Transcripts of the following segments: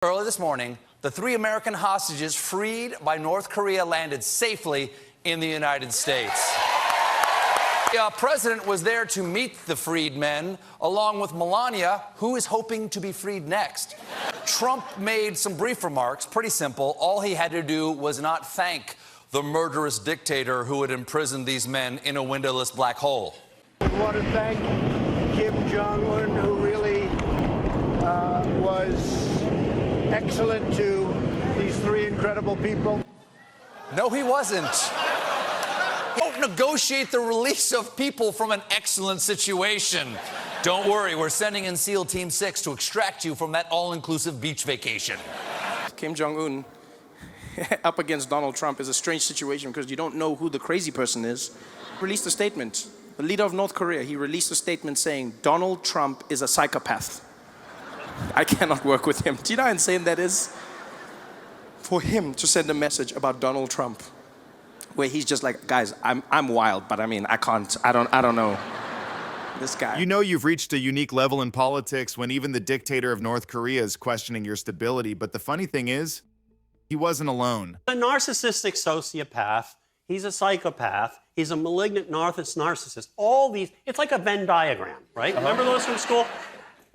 Early this morning, the 3 American hostages freed by North Korea landed safely in the United States. The president was there to meet the freed men, along with Melania, who is hoping to be freed next. Trump made some brief remarks, pretty simple. All he had to do was not thank the murderous dictator who had imprisoned these men in a windowless black hole. I want to thank Jong Un, who really was excellent to these 3 incredible people. No, he wasn't. Don't negotiate the release of people from an excellent situation. Don't worry, we're sending in SEAL Team 6 to extract you from that all-inclusive beach vacation. Jong Un up against Donald Trump is a strange situation because you don't know who the crazy person is. Released a statement. The leader of North Korea, he released a statement saying Donald Trump is a psychopath. I cannot work with him. Do you know how insane that is? For him to send a message about Donald Trump, where he's just like, guys, I'm wild, but I mean, I don't know this guy. You know you've reached a unique level in politics when even the dictator of North Korea is questioning your stability. But the funny thing is, he wasn't alone. A narcissistic sociopath, he's a psychopath, he's a malignant narcissist. All these, it's like a Venn diagram, right? Remember those from school?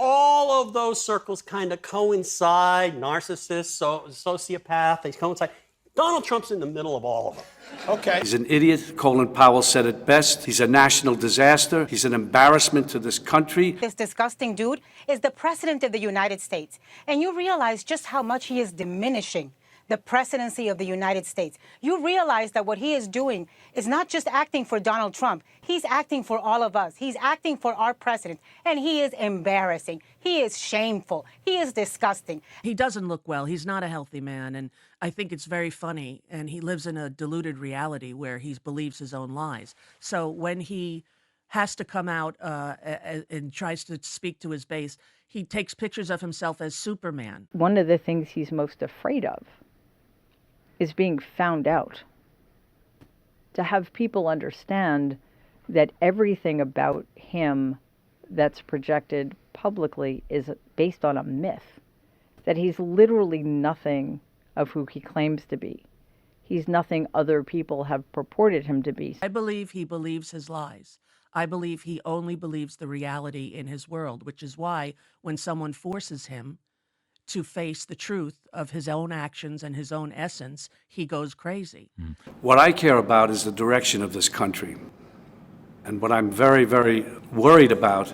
All of those circles kind of coincide. Narcissist, sociopath, they coincide. Donald Trump's in the middle of all of them. Okay. He's an idiot. Colin Powell said it best. He's a national disaster. He's an embarrassment to this country. This disgusting dude is the president of the United States. And you realize just how much he is diminishing the presidency of the United States. You realize that what he is doing is not just acting for Donald Trump. He's acting for all of us. He's acting for our president. And he is embarrassing. He is shameful. He is disgusting. He doesn't look well. He's not a healthy man. And I think it's very funny. And he lives in a deluded reality where he believes his own lies. So when he has to come out and tries to speak to his base, he takes pictures of himself as Superman. One of the things he's most afraid of is being found out. To have people understand that everything about him that's projected publicly is based on a myth, that he's literally nothing of who he claims to be. He's nothing other people have purported him to be. I believe he believes his lies. I believe he only believes the reality in his world, which is why when someone forces him to face the truth of his own actions and his own essence, he goes crazy. What I care about is the direction of this country. And what I'm very, very worried about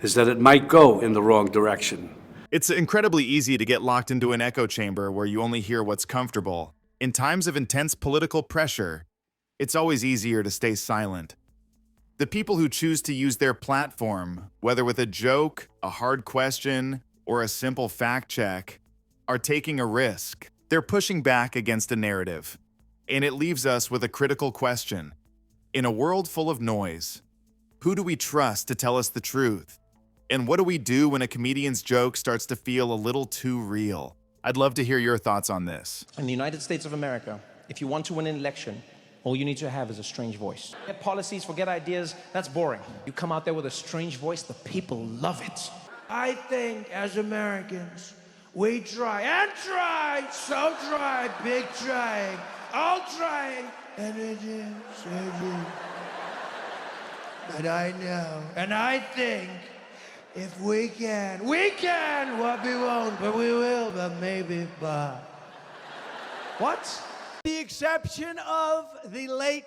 is that it might go in the wrong direction. It's incredibly easy to get locked into an echo chamber where you only hear what's comfortable. In times of intense political pressure, it's always easier to stay silent. The people who choose to use their platform, whether with a joke, a hard question, or a simple fact check, are taking a risk. They're pushing back against a narrative. And it leaves us with a critical question. In a world full of noise, who do we trust to tell us the truth? And what do we do when a comedian's joke starts to feel a little too real? I'd love to hear your thoughts on this. In the United States of America, if you want to win an election, all you need to have is a strange voice. Forget policies, forget ideas, that's boring. You come out there with a strange voice, the people love it. I think as Americans, we try and try, so try, big trying, all trying, and it is. But I know, and I think if we can, what we won't, but we will, but maybe, but. What? The exception of the late,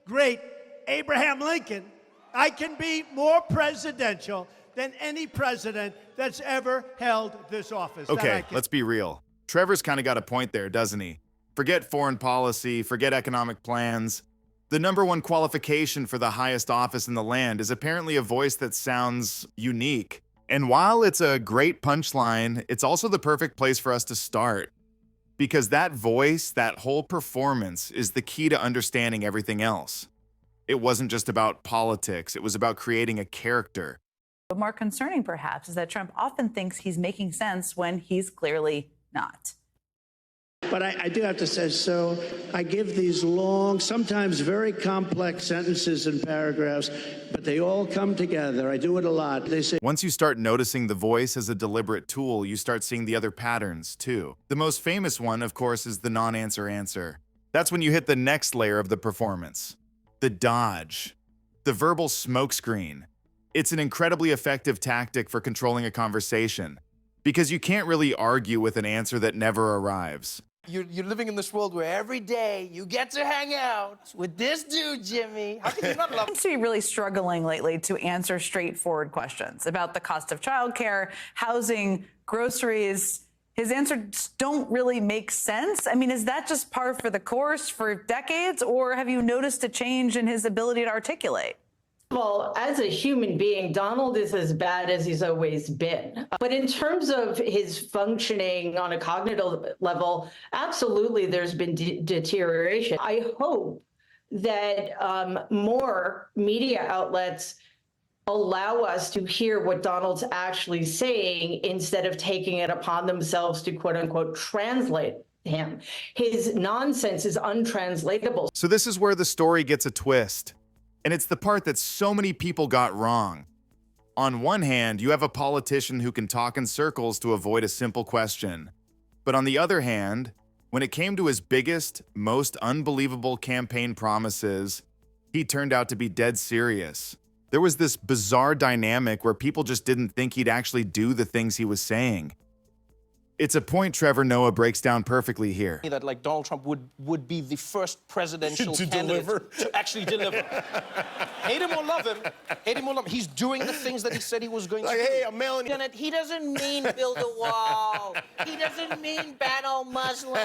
great Abraham Lincoln, I can be more presidential than any president that's ever held this office. Okay, let's be real. Trevor's kind of got a point there, doesn't he? Forget foreign policy, forget economic plans. The number one qualification for the highest office in the land is apparently a voice that sounds unique. And while it's a great punchline, it's also the perfect place for us to start. Because that voice, that whole performance, is the key to understanding everything else. It wasn't just about politics, it was about creating a character. But more concerning, perhaps, is that Trump often thinks he's making sense when he's clearly not. But I do have to say, so I give these long, sometimes very complex sentences and paragraphs, but they all come together. I do it a lot. They say, Once you start noticing the voice as a deliberate tool, you start seeing the other patterns, too. The most famous one, of course, is the non-answer answer. That's when you hit the next layer of the performance. The dodge. The verbal smokescreen. It's an incredibly effective tactic for controlling a conversation, because you can't really argue with an answer that never arrives. You're living in this world where every day you get to hang out with this dude, Jimmy. How can you not love him? Seems to be really struggling lately to answer straightforward questions about the cost of childcare, housing, groceries. His answers don't really make sense. I mean, is that just par for the course for decades, or have you noticed a change in his ability to articulate? Well, as a human being, Donald is as bad as he's always been. But in terms of his functioning on a cognitive level, absolutely there's been deterioration. I hope that more media outlets allow us to hear what Donald's actually saying instead of taking it upon themselves to quote unquote translate him. His nonsense is untranslatable. So this is where the story gets a twist. And it's the part that so many people got wrong. On one hand, you have a politician who can talk in circles to avoid a simple question. But on the other hand, when it came to his biggest, most unbelievable campaign promises, he turned out to be dead serious. There was this bizarre dynamic where people just didn't think he'd actually do the things he was saying. It's a point Trevor Noah breaks down perfectly here. That like Donald Trump would be the first presidential candidate to actually deliver. Hate him or love him, he's doing the things that he said he was going to do. hey, I'm mailing you. He doesn't mean build a wall. He doesn't mean ban all Muslims.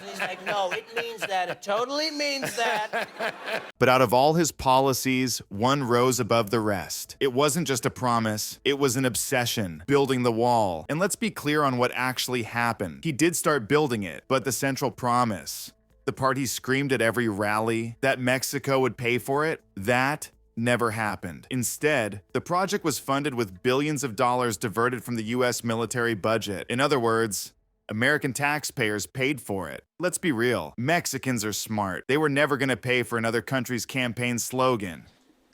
He's like, no, it means that. It totally means that. But out of all his policies, one rose above the rest. It wasn't just a promise, it was an obsession, building the wall. And let's be clear on what actually happened. He did start building it, but the central promise, the part he screamed at every rally, that Mexico would pay for it, that never happened. Instead, the project was funded with billions of dollars diverted from the US military budget. In other words, American taxpayers paid for it. Let's be real, Mexicans are smart. They were never gonna pay for another country's campaign slogan.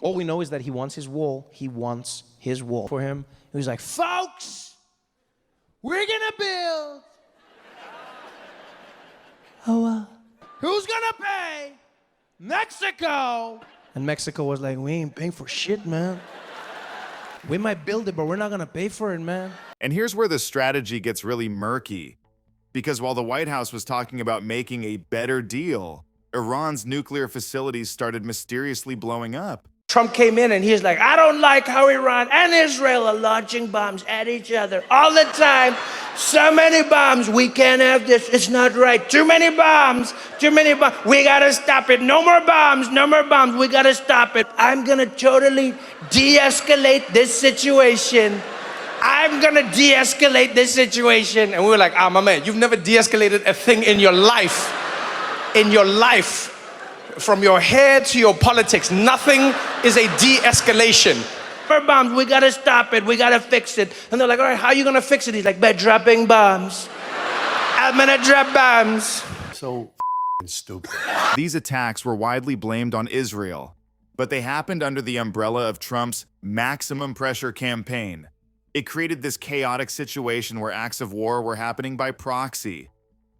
All we know is that he wants his wall. He wants his wall. For him, he was like, folks, we're gonna build. Who's gonna pay? Mexico. And Mexico was like, we ain't paying for shit, man. We might build it, but we're not gonna pay for it, man. And here's where the strategy gets really murky. Because while the White House was talking about making a better deal, Iran's nuclear facilities started mysteriously blowing up. Trump came in and he's like, I don't like how Iran and Israel are launching bombs at each other all the time. So many bombs, we can't have this, it's not right. Too many bombs, we gotta stop it. No more bombs, we gotta stop it. I'm gonna totally de-escalate this situation. And we were like, ah, my man, you've never de-escalated a thing in your life. From your hair to your politics, nothing is a de-escalation. Bombs, we gotta stop it, we gotta fix it. And they're like, all right, how are you gonna fix it? He's like, by dropping bombs. I'm gonna drop bombs. So stupid. These attacks were widely blamed on Israel, but they happened under the umbrella of Trump's maximum pressure campaign. It created this chaotic situation where acts of war were happening by proxy,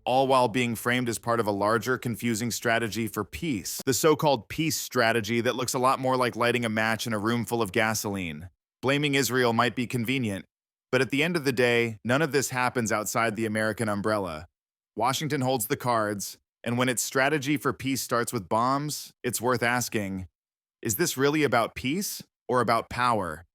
all while being framed as part of a larger, confusing strategy for peace. The so-called peace strategy that looks a lot more like lighting a match in a room full of gasoline. Blaming Israel might be convenient, but at the end of the day, none of this happens outside the American umbrella. Washington holds the cards, and when its strategy for peace starts with bombs, it's worth asking, is this really about peace or about power?